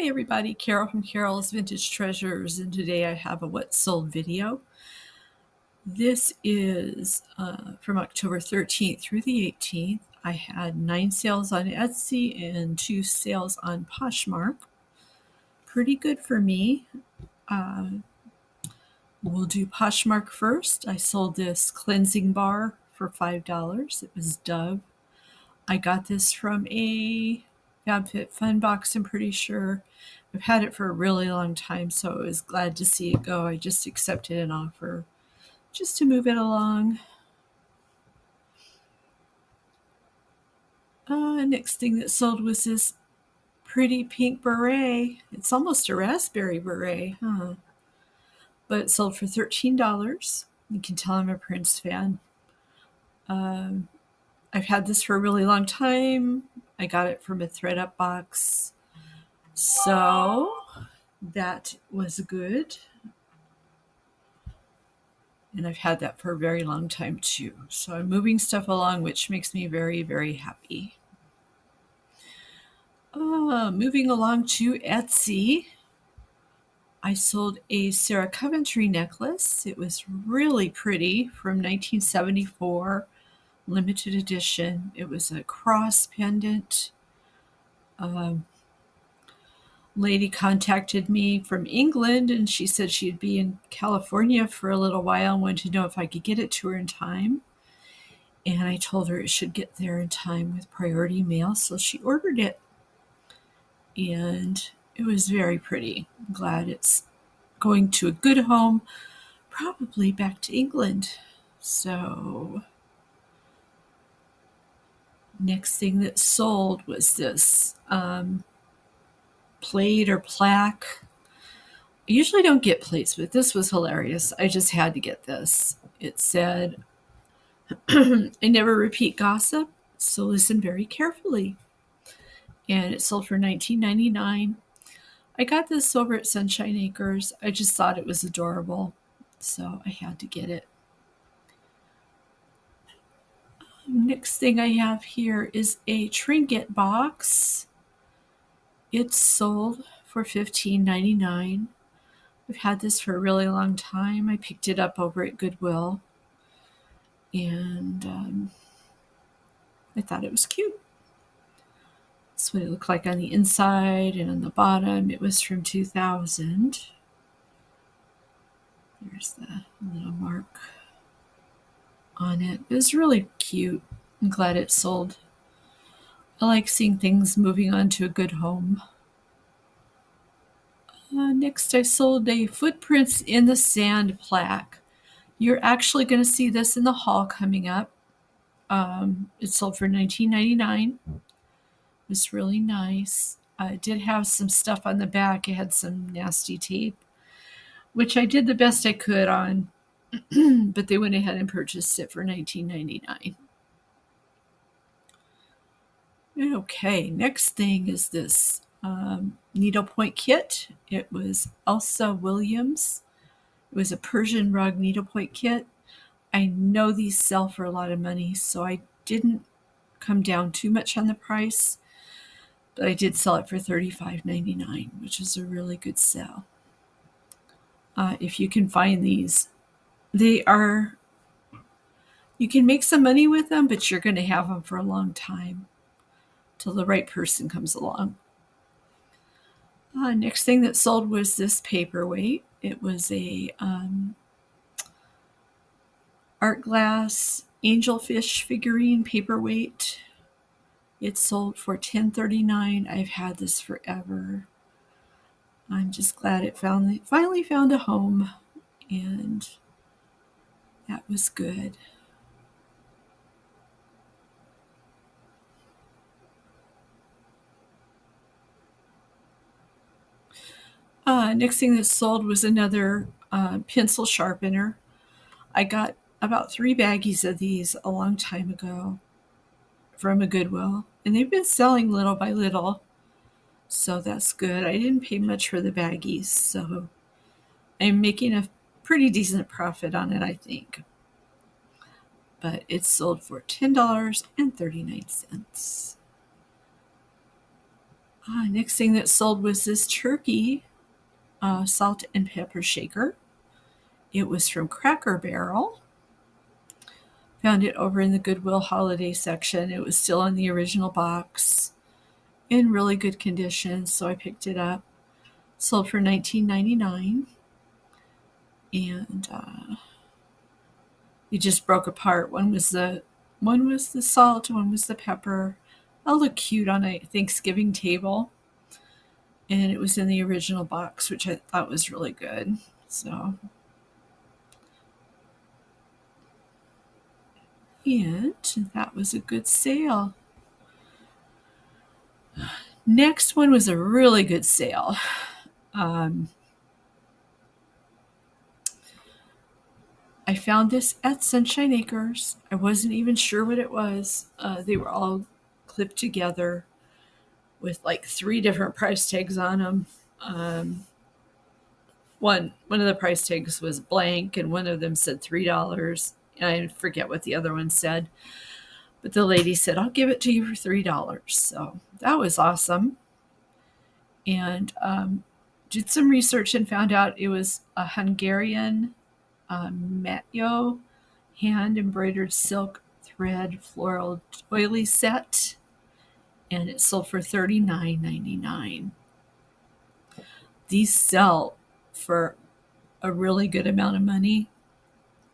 everybody, Carol from Carol's Vintage Treasures, and today I have a what sold video. This is from October 13th through the 18th. I had 9 sales on Etsy and 2 sales on Poshmark. Pretty good for me. We'll do Poshmark first. I sold this cleansing bar for $5. It was Dove. I got this from a FabFitFun box, I'm pretty sure. I've had it for a really long time, so I was glad to see it go. I just accepted an offer just to move it along. Next thing that sold was this pretty pink beret. It's almost a raspberry beret, huh? But it sold for $13. You can tell I'm a Prince fan. I've had this for a really long time. I got it from a ThredUp box. So that was good. And I've had that for a very long time too. So I'm moving stuff along, which makes me very, very happy. Moving along to Etsy. I sold a Sarah Coventry necklace. It was really pretty, from 1974, limited edition. It was a cross pendant. Lady contacted me from England, and she said she'd be in California for a little while and wanted to know if I could get it to her in time. And I told her it should get there in time with priority mail, so she ordered it. And it was very pretty. I'm glad it's going to a good home, probably back to England. So next thing that sold was this plate or plaque. I usually don't get plates, but this was hilarious. I just had to get this. It said, I never repeat gossip, so listen very carefully. And it sold for $19.99. I got this over at Sunshine Acres. I just thought it was adorable, so I had to get it. Next thing I have here is a trinket box. It's sold for $15.99. I've had this for a really long time. I picked it up over at Goodwill, and I thought it was cute. That's what it looked like on the inside, and on the bottom it was from 2000. There's the little mark on it. It was really cute. I'm glad it sold. I like seeing things moving on to a good home. Next, I sold a Footprints in the Sand plaque. You're actually going to see this in the haul coming up. It sold for $19.99. It was really nice. It did have some stuff on the back. It had some nasty tape, which I did the best I could on, but they went ahead and purchased it for $19.99. Okay, next thing is this needlepoint kit. It was Elsa Williams. It was a Persian rug needlepoint kit. I know these sell for a lot of money, so I didn't come down too much on the price, but I did sell it for $35.99, which is a really good sell. If you can find these, you can make some money with them, but you're going to have them for a long time till the right person comes along. Next thing that sold was this paperweight. It was a art glass angelfish figurine paperweight. It sold for $10.39. I've had this forever. I'm just glad it finally found a home, and that was good. Next thing that sold was another pencil sharpener. I got about 3 baggies of these a long time ago from a Goodwill, and they've been selling little by little, so that's good. I didn't pay much for the baggies, so I'm making a pretty decent profit on it, I think. But it sold for $10.39. Next thing that sold was this turkey salt and pepper shaker. It was from Cracker Barrel. Found it over in the Goodwill holiday section. It was still in the original box, in really good condition, so I picked it up. Sold for $19.99, and it just broke apart. One was the salt, one was the pepper. That'll look cute on a Thanksgiving table. And it was in the original box, which I thought was really good. So, and that was a good sale. Next one was a really good sale. I found this at Sunshine Acres. I wasn't even sure what it was. They were all clipped together with like 3 different price tags on them. One of the price tags was blank, and one of them said $3, and I forget what the other one said. But the lady said, "I'll give it to you for $3." So that was awesome. And did some research and found out it was a Hungarian matyo hand embroidered silk thread floral doily set, and it sold for $39.99. These sell for a really good amount of money.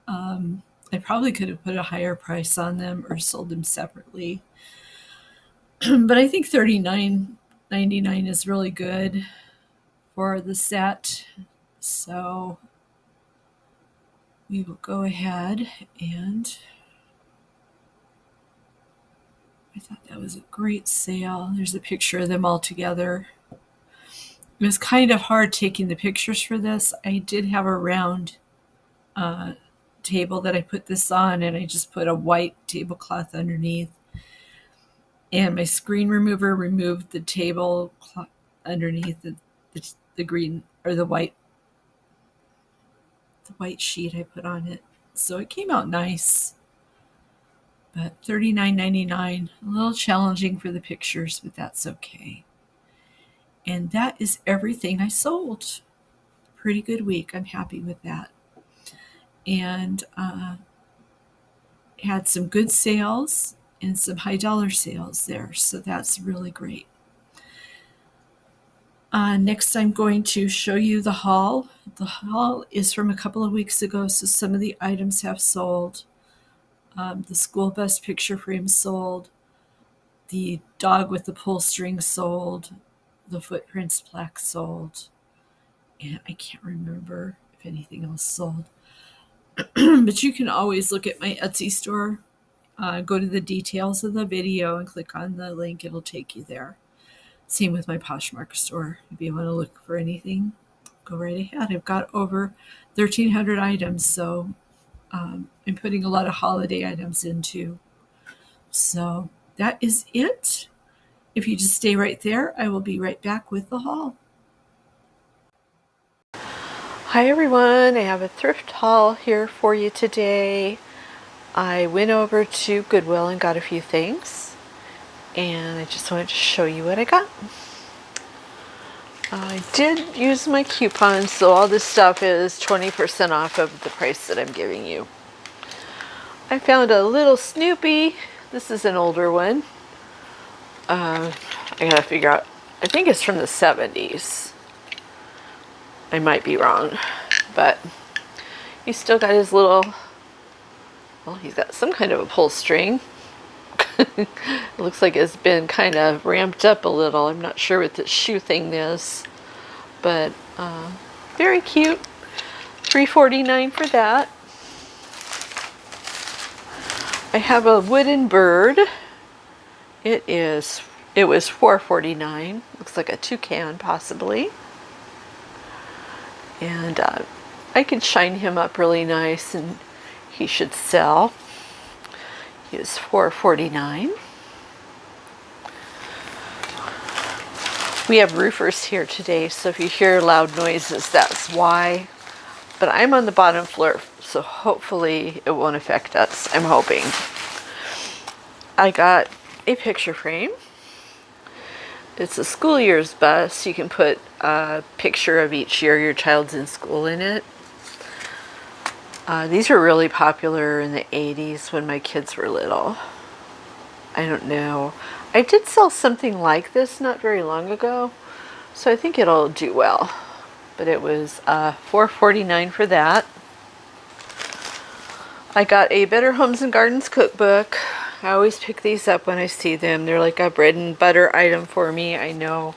I probably could have put a higher price on them or sold them separately, but I think $39.99 is really good for the set. So we will go ahead, and I thought that was a great sale. There's a picture of them all together. It was kind of hard taking the pictures for this. I did have a round table that I put this on, and I just put a white tablecloth underneath. And my screen remover removed the tablecloth underneath the green or the white sheet I put on it. So it came out nice. But $39.99, a little challenging for the pictures, but that's okay. And that is everything I sold. Pretty good week. I'm happy with that. And had some good sales and some high dollar sales there. So that's really great. Next, I'm going to show you the haul. The haul is from a couple of weeks ago, so some of the items have sold. The school bus picture frame sold. The dog with the pull string sold. The footprints plaque sold. And I can't remember if anything else sold. But you can always look at my Etsy store. Go to the details of the video and click on the link. It'll take you there. Same with my Poshmark store. If you want to look for anything, go right ahead. I've got over 1,300 items, so I'm putting a lot of holiday items in too. So that is it. If you just stay right there, I will be right back with the haul. Hi everyone, I have a thrift haul here for you today. I went over to Goodwill and got a few things, and I just wanted to show you what I got. I did use my coupon, so all this stuff is 20% off of the price that I'm giving you. I found a little Snoopy. This is an older one. I gotta figure out, I think it's from the 70s. I might be wrong, but he's still got his little, well, he's got some kind of a pull string. It looks like it's been kind of ramped up a little. I'm not sure what this shoe thing is, but very cute. $3.49 for that. I have a wooden bird. It was $4.49. Looks like a toucan possibly. And I can shine him up really nice, and he should sell. He was $4.49. We have roofers here today, so if you hear loud noises, that's why. But I'm on the bottom floor, so hopefully it won't affect us. I'm hoping. I got a picture frame. It's a school year's bus. You can put a picture of each year your child's in school in it. These were really popular in the 80s when my kids were little. I don't know. I did sell something like this not very long ago, so I think it'll do well. But it was $4.49 for that. I got a Better Homes and Gardens cookbook. I always pick these up when I see them. They're like a bread and butter item for me. I know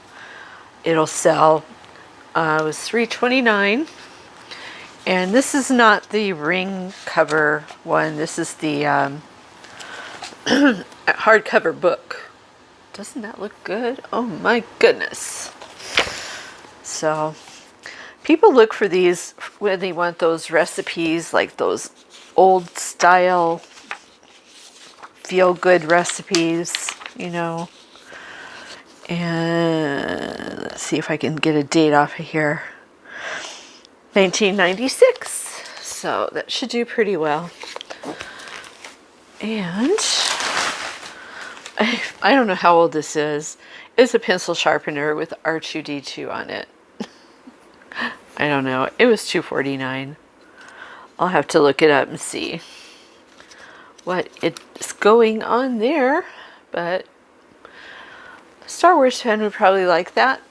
it'll sell. It was $3.29. And this is not the ring cover one. This is the hardcover book. Doesn't that look good? Oh my goodness. So people look for these when they want those recipes, like those old style feel good recipes, you know. And let's see if I can get a date off of here. 1996. So that should do pretty well. And I don't know how old this is. It's a pencil sharpener with R2D2 on it. I don't know. It was $2.49. I'll have to look it up and see what is going on there. But a Star Wars fan would probably like that.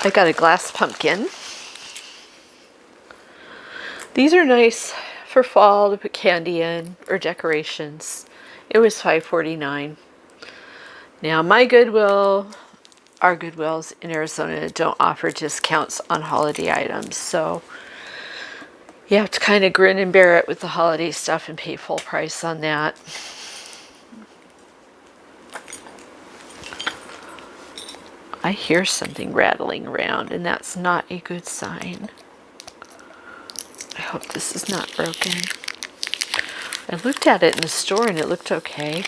I got a glass pumpkin. These are nice for fall to put candy in or decorations. It was $5.49. Now my Goodwill, our Goodwills in Arizona don't offer discounts on holiday items, so you have to kind of grin and bear it with the holiday stuff and pay full price on that. I hear something rattling around, and that's not a good sign. I hope this is not broken. I looked at it in the store and it looked okay.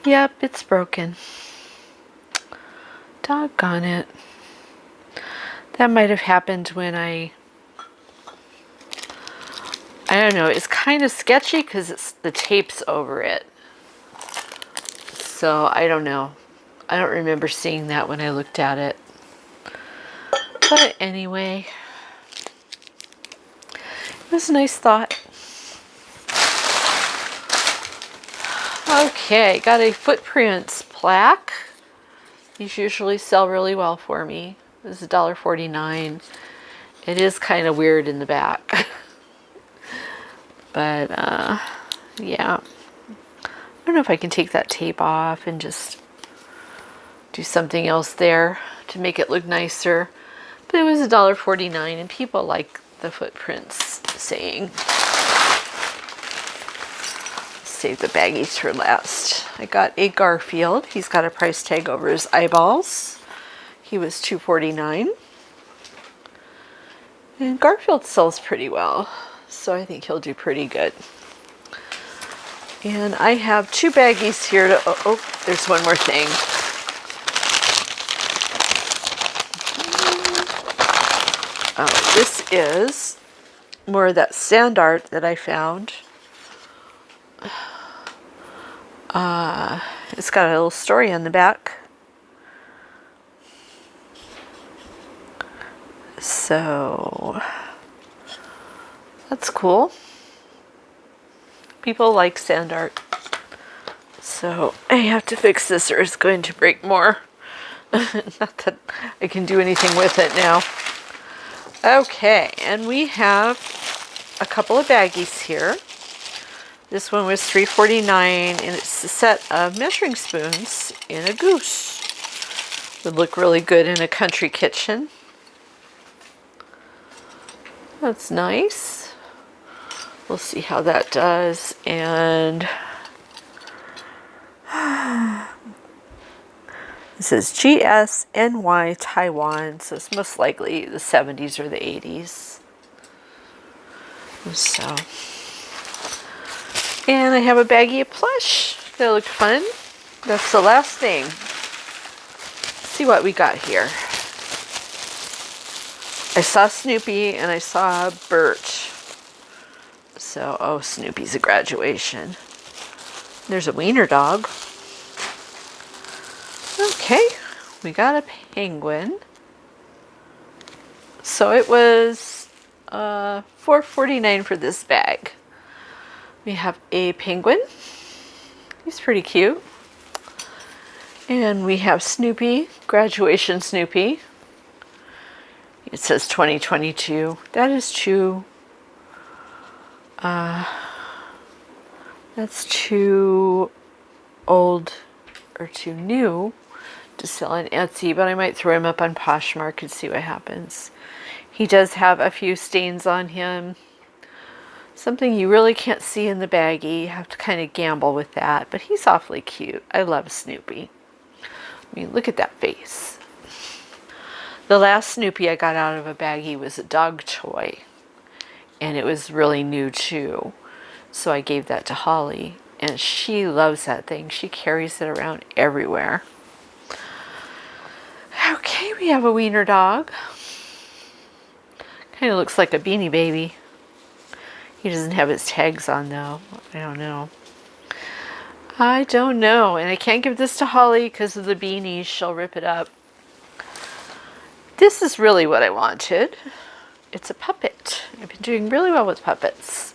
Yep, it's broken. Doggone it. That might have happened when I don't know, it's kind of sketchy because the tape's over it. So I don't know. I don't remember seeing that when I looked at it. But anyway, it was a nice thought. Okay, got a footprints plaque. These usually sell really well for me. This is $1.49. It is kind of weird in the back. But yeah. I don't know if I can take that tape off and just do something else there to make it look nicer. But it was $1.49 and people like the footprints saying. Save the baggies for last. I got a Garfield. He's got a price tag over his eyeballs. He was $2.49. And Garfield sells pretty well, so I think he'll do pretty good. And I have two baggies here to, oh, there's one more thing. Oh, this is more of that sand art that I found. It's got a little story on the back. So that's cool. People like sand art. So I have to fix this or it's going to break more. Not that I can do anything with it now. Okay, and we have a couple of baggies here. This one was $3.49 and it's a set of measuring spoons in a goose. Would look really good in a country kitchen. That's nice. We'll see how that does. And it says GSNY Taiwan, so it's most likely the 70s or the 80s. So, and I have a baggie of plush. That looked fun. That's the last thing. Let's see what we got here. I saw Snoopy and I saw Bert. So, oh, Snoopy's a graduation. There's a wiener dog. Okay, we got a penguin. So it was $4.49 for this bag. We have a penguin. He's pretty cute. And we have Snoopy, graduation Snoopy. It says 2022. That is too, that's too old or too new to sell on Etsy, but I might throw him up on Poshmark and see what happens. He does have a few stains on him. Something you really can't see in the baggie. You have to kind of gamble with that, but he's awfully cute. I love Snoopy. I mean, look at that face. The last Snoopy I got out of a baggie was a dog toy, and it was really new too. So I gave that to Holly, and she loves that thing. She carries it around everywhere. Okay, we have a wiener dog. Kind of looks like a Beanie Baby. He doesn't have his tags on though. I don't know. I don't know. And I can't give this to Holly because of the beanies. She'll rip it up. This is really what I wanted. It's a puppet. I've been doing really well with puppets.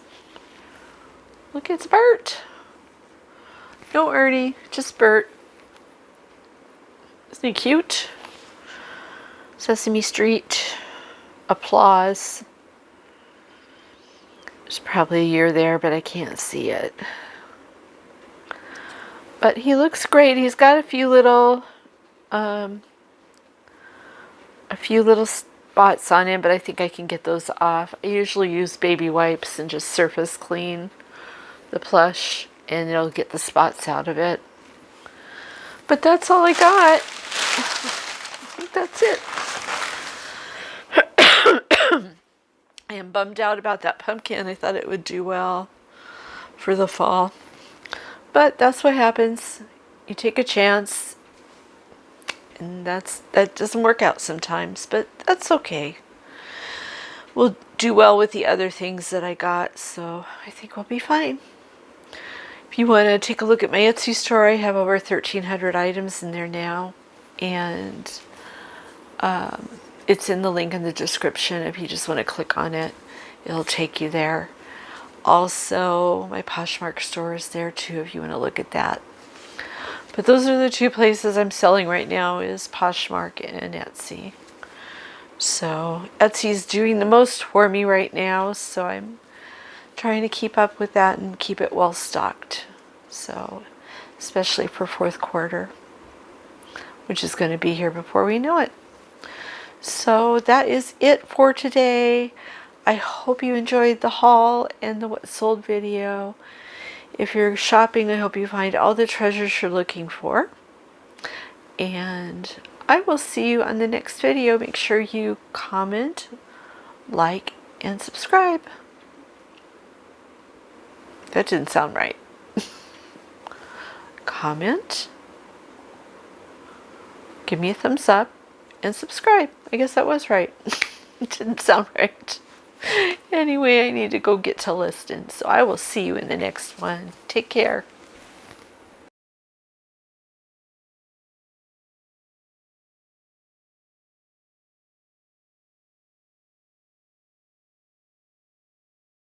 Look, it's Bert. No Ernie, just Bert. Isn't he cute? Sesame Street. Applause. There's probably a year there, but I can't see it. But he looks great. He's got a few little spots on him, but I think I can get those off. I usually use baby wipes and just surface clean the plush, and it'll get the spots out of it. But that's all I got. I think that's it. I am bummed out about that pumpkin. I thought it would do well for the fall. But that's what happens. You take a chance, and that doesn't work out sometimes, but that's okay. We'll do well with the other things that I got, so I think we'll be fine. If you want to take a look at my Etsy store, I have over 1,300 items in there now, and it's in the link in the description. If you just want to click on it, it'll take you there. Also, my Poshmark store is there too if you want to look at that. But those are the two places I'm selling right now, is Poshmark and Etsy. So Etsy's doing the most for me right now, so I'm trying to keep up with that and keep it well stocked. So, especially for fourth quarter, which is going to be here before we know it. So that is it for today. I hope you enjoyed the haul and the what sold video. If you're shopping, I hope you find all the treasures you're looking for. And I will see you on the next video. Make sure you comment, like, and subscribe. That didn't sound right. Comment, give me a thumbs up, and subscribe. I guess that was right. It didn't sound right. Anyway, I need to go get to listing. So I will see you in the next one. Take care.